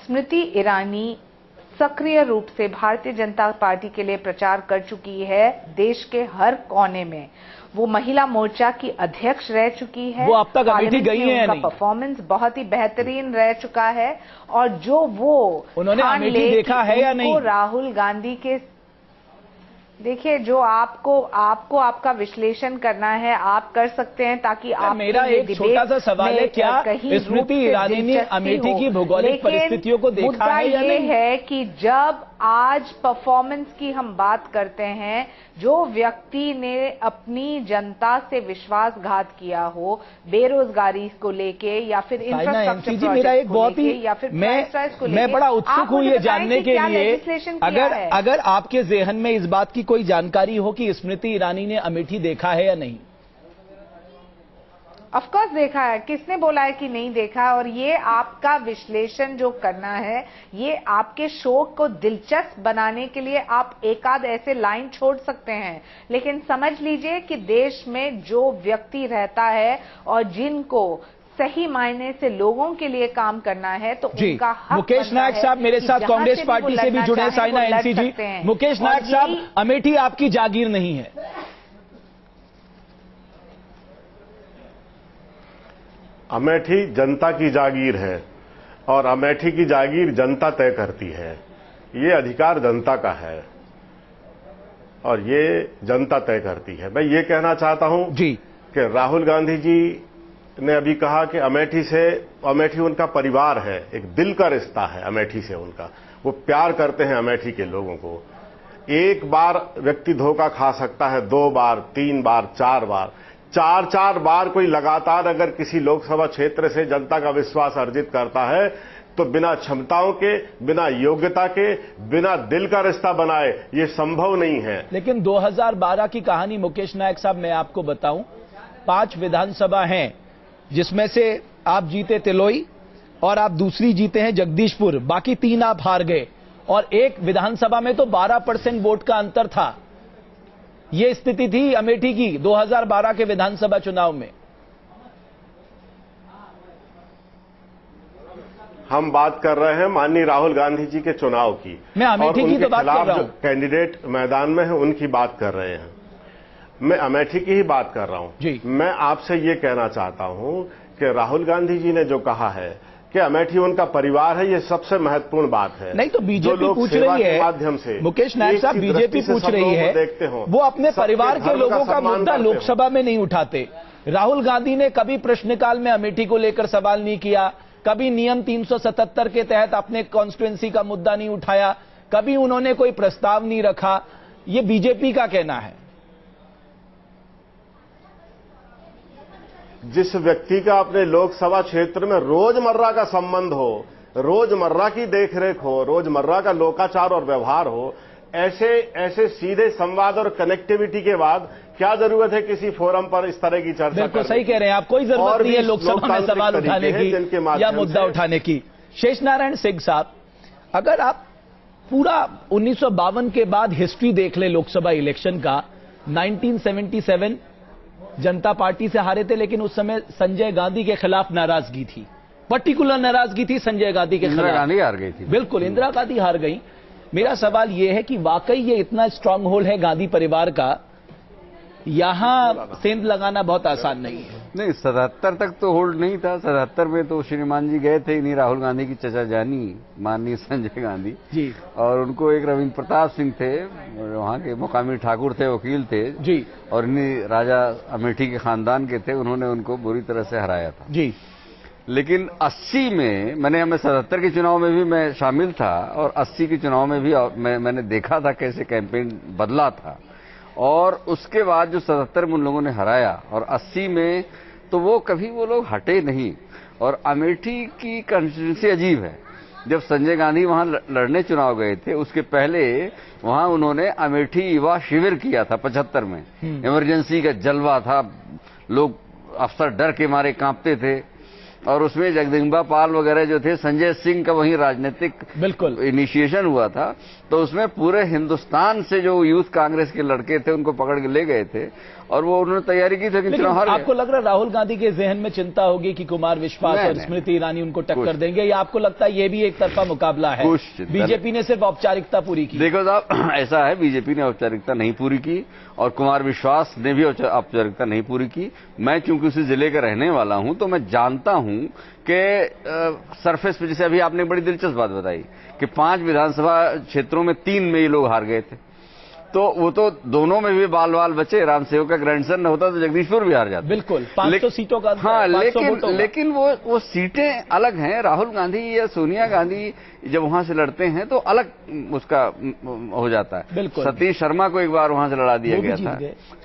स्मृति ईरानी सक्रिय रूप से भारतीय जनता पार्टी के लिए प्रचार कर चुकी है। देश के हर कोने में वो महिला मोर्चा की अध्यक्ष रह चुकी है। वो अब तक अमेठी गई है या नहीं? परफॉर्मेंस बहुत ही बेहतरीन रह चुका है और जो वो उन्होंने अमेठी देखा है या नहीं? राहुल गांधी के देखिए, जो आपको आपका विश्लेषण करना है आप कर सकते हैं, ताकि आप मेरा एक छोटा सा सवाल है, क्या स्मृति ईरानी ने अमेठी की भौगोलिक परिस्थितियों को देखा है या नहीं? ये है कि जब आज परफॉर्मेंस की हम बात करते हैं, जो व्यक्ति ने अपनी जनता से विश्वासघात किया हो, बेरोजगारी को लेके या फिर इंफ्रास्ट्रक्चर प्रोजेक्ट को लेके या फिर मैं बड़ा उत्सुक हूं ये जानने के लिए, अगर आपके जहन में इस बात की कोई जानकारी हो कि स्मृति ईरानी ने अमेठी देखा है या नहीं? ऑफ कोर्स देखा है, किसने बोला है कि नहीं देखा? और ये आपका विश्लेषण जो करना है, ये आपके शो को दिलचस्प बनाने के लिए आप एक आध ऐसे लाइन छोड़ सकते हैं, लेकिन समझ लीजिए कि देश में जो व्यक्ति रहता है और जिनको सही मायने से लोगों के लिए काम करना है, तो उनका हक। मुकेश नायक साहब मेरे साथ कांग्रेस पार्टी से भी जुड़े, साइना एनसी जी। मुकेश नायक साहब, अमेठी आपकी जागीर नहीं है? अमेठी जनता की जागीर है और अमेठी की जागीर जनता तय करती है। ये अधिकार जनता का है और ये जनता तय करती है। मैं ये कहना चाहता हूं जी कि राहुल गांधी जी ने अभी कहा कि अमेठी उनका परिवार है, एक दिल का रिश्ता है अमेठी से उनका। वो प्यार करते हैं अमेठी के लोगों को। एक बार व्यक्ति धोखा खा सकता है, 2 बार, 3 बार, 4 बार, 4 बार कोई लगातार अगर किसी लोकसभा क्षेत्र से जनता का विश्वास अर्जित करता है, तो बिना क्षमताओं के, बिना योग्यता के, बिना दिल का रिश्ता बनाए ये संभव नहीं है। लेकिन 2012 की कहानी मुकेश नायक साहब मैं आपको बताऊं, 5 विधानसभा हैं जिसमें से आप जीते तिलोई और आप दूसरी जीते हैं जगदीशपुर, बाकी 3 आप हार गए और एक विधानसभा में तो 12% वोट का अंतर था। ये स्थिति थी अमेठी की 2012 के विधानसभा चुनाव में। हम बात कर रहे हैं माननीय राहुल गांधी जी के चुनाव की। मैं अमेठी की तो बात कर रहा हूं। जो कैंडिडेट मैदान में है उनकी बात कर रहे हैं, मैं अमेठी की ही बात कर रहा हूं जी। मैं आपसे ये कहना चाहता हूं कि राहुल गांधी जी ने जो कहा है कि अमेठी उनका परिवार है, ये सबसे महत्वपूर्ण बात है। नहीं तो बीजेपी पूछ रही है, माध्यम से मुकेश नायक साहब बीजेपी पूछ रही है, देखते हो वो अपने परिवार के लोगों का मुद्दा लोकसभा में नहीं उठाते। राहुल गांधी ने कभी प्रश्नकाल में अमेठी को लेकर सवाल नहीं किया, कभी नियम 377 के तहत अपने कॉन्स्टिट्यूएंसी का मुद्दा नहीं उठाया, कभी उन्होंने कोई प्रस्ताव नहीं रखा। ये बीजेपी का कहना है। जिस व्यक्ति का अपने लोकसभा क्षेत्र में रोजमर्रा का संबंध हो, रोजमर्रा की देखरेख हो, रोजमर्रा का लोकाचार और व्यवहार हो, ऐसे सीधे संवाद और कनेक्टिविटी के बाद क्या जरूरत है किसी फोरम पर इस तरह की चर्चा? बिल्कुल सही कह रहे हैं आप, कोई जरूरत नहीं है लोकसभा में सवाल उठाने की या मुद्दा उठाने की। शेष नारायण सिंह साहब, अगर आप पूरा 1952 के बाद हिस्ट्री देख ले लोकसभा इलेक्शन का, 1977 जनता पार्टी से हारे थे, लेकिन उस समय संजय गांधी के खिलाफ नाराजगी थी, पर्टिकुलर नाराजगी थी संजय गांधी के खिलाफ। इंदिरा गांधी हार गई थी। बिल्कुल, इंदिरा गांधी हार गई। मेरा सवाल यह है कि वाकई ये इतना स्ट्रांग होल्ड है गांधी परिवार का, यहां सेंध लगाना बहुत आसान नहीं है। नहीं, 77 तक तो होल्ड नहीं था। 77 में तो श्रीमान जी गए थे, इन्हीं राहुल गांधी की चचा जानी माननीय संजय गांधी जी, और उनको एक रविंद्र प्रताप सिंह थे, वहां के मुकामी ठाकुर थे, वकील थे जी, और इन्हीं राजा अमेठी के खानदान के थे, उन्होंने उनको बुरी तरह से हराया था जी। लेकिन 80 में मैं 77 के चुनाव में भी मैं शामिल था और 80 के चुनाव में भी मैंने देखा था कैसे कैंपेन बदला था, और उसके बाद जो 77 में उन लोगों ने हराया और 80 में तो वो कभी वो लोग हटे नहीं। और अमेठी की कंस्टिट्यूंसी अजीब है। जब संजय गांधी वहां लड़ने चुनाव गए थे, उसके पहले वहां उन्होंने अमेठी युवा शिविर किया था 75 में। इमरजेंसी का जलवा था, लोग अफसर डर के मारे कांपते थे, और उसमें जगदम्बा पाल वगैरह जो थे, संजय सिंह का वहीं राजनीतिक बिल्कुल इनिशिएशन हुआ था। तो उसमें पूरे हिंदुस्तान से जो यूथ कांग्रेस के लड़के थे उनको पकड़ के ले गए थे और वो उन्होंने तैयारी की थी, लेकिन चुनाव हार गए। आपको लग रहा है राहुल गांधी के जहन में चिंता होगी कि कुमार विश्वास और स्मृति ईरानी उनको टक्कर देंगे, या आपको लगता है ये भी एक तरफा मुकाबला है? बीजेपी ने सिर्फ औपचारिकता पूरी की। देखो साहब, ऐसा है, बीजेपी ने औपचारिकता नहीं पूरी की और कुमार विश्वास ने भी औपचारिकता नहीं पूरी की। मैं चूंकि उसी जिले का रहने वाला हूं तो मैं जानता हूं कि सरफेस पे, जैसे अभी आपने बड़ी दिलचस्प बात बताई कि 5 विधानसभा क्षेत्रों में 3 में ये लोग हार गए थे, तो वो तो दोनों में भी बाल बाल बचे। राम सेवक का ग्रैंडसन होता तो जगदीशपुर भी हार जाता। बिल्कुल 500 सीटों का। हाँ, लेकिन वो सीटें अलग हैं। राहुल गांधी या सोनिया गांधी जब वहां से लड़ते हैं तो अलग उसका हो जाता है। बिल्कुल, सतीश शर्मा को एक बार वहां से लड़ा दिया गया था,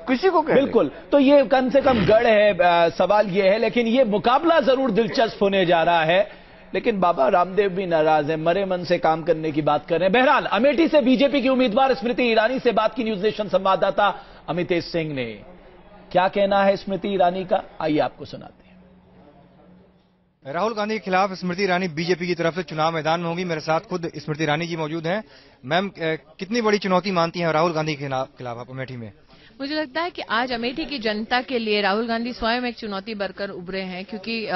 किसी को बिल्कुल। तो ये कम से कम गढ़ है, सवाल ये है। लेकिन ये मुकाबला जरूर दिलचस्प होने जा रहा है। लेकिन बाबा रामदेव भी नाराज है, मरे मन से काम करने की बात कर रहे हैं। बहरहाल अमेठी से बीजेपी की उम्मीदवार स्मृति ईरानी से बात की न्यूज नेशन संवाददाता अमितेश सिंह ने। क्या कहना है स्मृति ईरानी का, आइए आपको सुनाते हैं। राहुल गांधी के खिलाफ स्मृति ईरानी बीजेपी की तरफ से चुनाव मैदान में होंगी। मेरे साथ खुद स्मृति ईरानी जी मौजूद हैं। मैम, कितनी बड़ी चुनौती मानती हैं राहुल गांधी के खिलाफ आप अमेठी में? मुझे लगता है कि आज अमेठी की जनता के लिए राहुल गांधी स्वयं एक चुनौती बनकर उभरे हैं, क्योंकि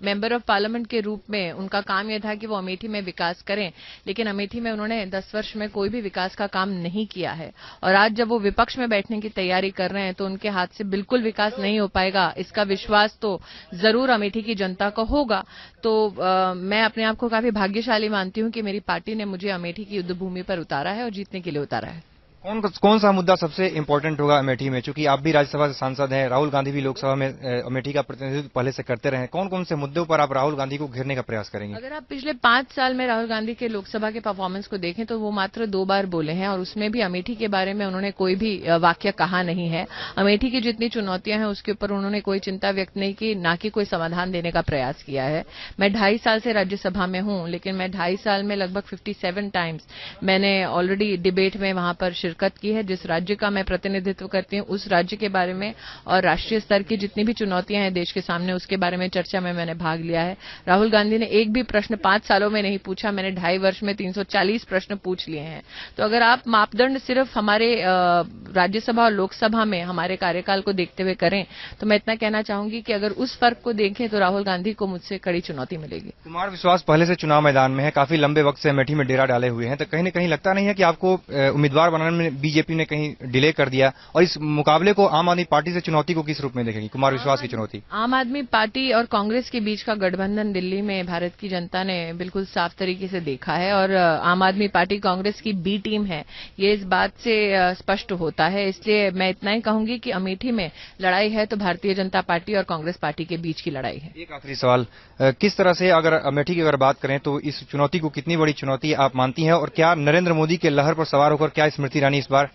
मेंबर ऑफ पार्लियामेंट के रूप में उनका काम यह था कि वो अमेठी में विकास करें, लेकिन अमेठी में उन्होंने 10 वर्ष में कोई भी विकास का काम नहीं किया है। और आज जब वो विपक्ष में बैठने की तैयारी कर रहे हैं तो उनके हाथ से बिल्कुल विकास नहीं हो पाएगा, इसका विश्वास तो जरूर अमेठी की जनता को होगा। तो मैं अपने आप को काफी भाग्यशाली मानती हूं कि मेरी पार्टी ने मुझे अमेठी की युद्ध भूमि पर उतारा है और जीतने के लिए उतारा है। कौन सा मुद्दा सबसे इंपॉर्टेंट होगा अमेठी में? चूंकि आप भी राज्यसभा से सांसद हैं, राहुल गांधी भी लोकसभा में अमेठी का प्रतिनिधित्व पहले से करते रहे हैं। कौन कौन से मुद्दों पर आप राहुल गांधी को घेरने का प्रयास करेंगे? अगर आप पिछले 5 साल में राहुल गांधी के लोकसभा के परफॉर्मेंस को देखें तो वो मात्र 2 बार बोले हैं और उसमें भी अमेठी के बारे में उन्होंने कोई भी वाक्य कहा नहीं है। अमेठी की जितनी चुनौतियां हैं उसके ऊपर उन्होंने कोई चिंता व्यक्त नहीं की, ना कि कोई समाधान देने का प्रयास किया है। मैं 2.5 साल से राज्यसभा में हूं, लेकिन मैं 2.5 साल में लगभग 57 टाइम्स मैंने ऑलरेडी डिबेट में वहां पर शिरकत की है। जिस राज्य का मैं प्रतिनिधित्व करती हूं उस राज्य के बारे में और राष्ट्रीय स्तर की जितनी भी चुनौतियां हैं देश के सामने उसके बारे में चर्चा में मैंने भाग लिया है। राहुल गांधी ने एक भी प्रश्न 5 सालों में नहीं पूछा, मैंने 2.5 वर्ष में 340 प्रश्न पूछ लिए हैं। तो अगर आप मापदंड सिर्फ हमारे राज्यसभा और लोकसभा में हमारे कार्यकाल को देखते हुए करें तो मैं इतना कहना चाहूंगी कि अगर उस फर्क को देखें तो राहुल गांधी को मुझसे कड़ी चुनौती मिलेगी। कुमार विश्वास पहले से चुनाव मैदान में है, काफी लंबे वक्त से अमेठी में डेरा डाले हुए हैं, तो कहीं न कहीं लगता नहीं है कि आपको उम्मीदवार बनाने में बीजेपी ने कहीं डिले कर दिया? और इस मुकाबले को आम आदमी पार्टी से चुनौती को किस रूप में देखेंगी, कुमार विश्वास की चुनौती? आम आदमी पार्टी और कांग्रेस के बीच का गठबंधन दिल्ली में भारत की जनता ने बिल्कुल साफ तरीके से देखा है और आम आदमी पार्टी कांग्रेस की बी टीम है, ये इस बात से स्पष्ट होता है। इसलिए मैं इतना ही कहूंगी कि अमेठी में लड़ाई है तो भारतीय जनता पार्टी और कांग्रेस पार्टी के बीच की लड़ाई है। एक आखिरी सवाल, किस तरह से अगर अमेठी की अगर बात करें तो इस चुनौती को कितनी बड़ी चुनौती आप मानती हैं और क्या नरेंद्र मोदी के लहर पर सवार होकर क्या स्मृति ईरानी इस बार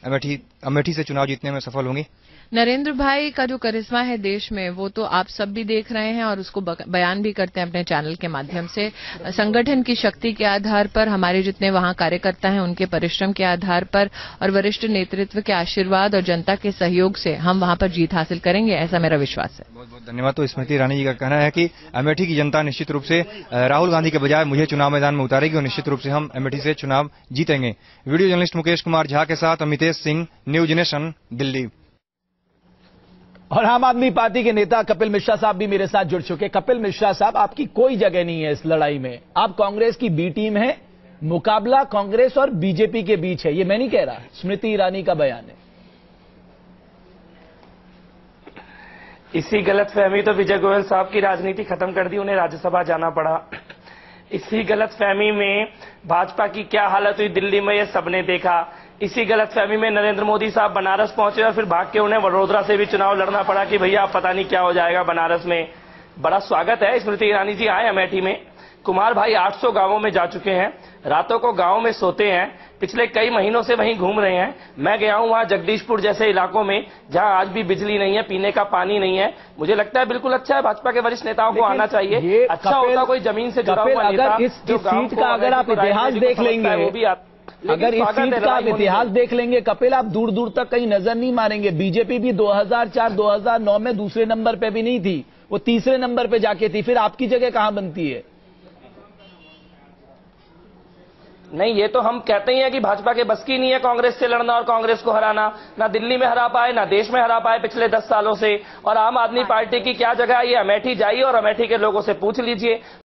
अमेठी से चुनाव जीतने में सफल होंगी? नरेंद्र भाई का जो करिश्मा है देश में वो तो आप सब भी देख रहे हैं और उसको बयान भी करते हैं अपने चैनल के माध्यम से। संगठन की शक्ति के आधार पर, हमारे जितने वहां कार्यकर्ता हैं उनके परिश्रम के आधार पर और वरिष्ठ नेतृत्व के आशीर्वाद और जनता के सहयोग से हम वहां पर जीत हासिल करेंगे, ऐसा मेरा विश्वास है। बहुत बहुत धन्यवाद। तो स्मृति ईरानी जी का कहना है कि अमेठी की जनता निश्चित रूप से राहुल गांधी के बजाय मुझे चुनाव मैदान में उतारेगी और निश्चित रूप से हम अमेठी से चुनाव जीतेंगे। वीडियो जर्नलिस्ट मुकेश कुमार झा के साथ अमितेश सिंह, न्यूज नेशन, दिल्ली। और आम आदमी पार्टी के नेता कपिल मिश्रा साहब भी मेरे साथ जुड़ चुके। कपिल मिश्रा साहब, आपकी कोई जगह नहीं है इस लड़ाई में, आप कांग्रेस की बी टीम है, मुकाबला कांग्रेस और बीजेपी के बीच है, ये मैं नहीं कह रहा, स्मृति ईरानी का बयान है। इसी गलतफहमी तो विजय गोयल साहब की राजनीति खत्म कर दी, उन्हें राज्यसभा जाना पड़ा। इसी गलतफहमी में भाजपा की क्या हालत हुई दिल्ली में, ये सबने देखा। इसी गलतफहमी में नरेंद्र मोदी साहब बनारस पहुंचे और फिर भाग के उन्हें वडोदरा से भी चुनाव लड़ना पड़ा कि भैया पता नहीं क्या हो जाएगा बनारस में। बड़ा स्वागत है, स्मृति ईरानी जी आए अमेठी में। कुमार भाई 800 गांवों में जा चुके हैं, रातों को गांव में सोते हैं, पिछले कई महीनों से वहीं घूम रहे हैं। मैं गया हूं वहां जगदीशपुर जैसे इलाकों में जहां आज भी बिजली नहीं है, पीने का पानी नहीं है। मुझे लगता है बिल्कुल अच्छा है, भाजपा के वरिष्ठ नेताओं को आना चाहिए। अच्छा होता कोई जमीन से जुड़ा हुआ नेता। अगर इस सीट का अगर आप इतिहास देख लेंगे, वो भी अगर इस सीट का आप इतिहास देख लेंगे कपिल, आप दूर दूर तक कहीं नजर नहीं मारेंगे। बीजेपी भी 2004-2009 में दूसरे नंबर पे भी नहीं थी, वो तीसरे नंबर पे जाके थी, फिर आपकी जगह कहां बनती है? नहीं, ये तो हम कहते ही हैं कि भाजपा के बस की नहीं है कांग्रेस से लड़ना और कांग्रेस को हराना। ना दिल्ली में हरा पाए, ना देश में हरा पाए पिछले 10 सालों से। और आम आदमी पार्टी की क्या जगह है, ये अमेठी जाइए और अमेठी के लोगों से पूछ लीजिए।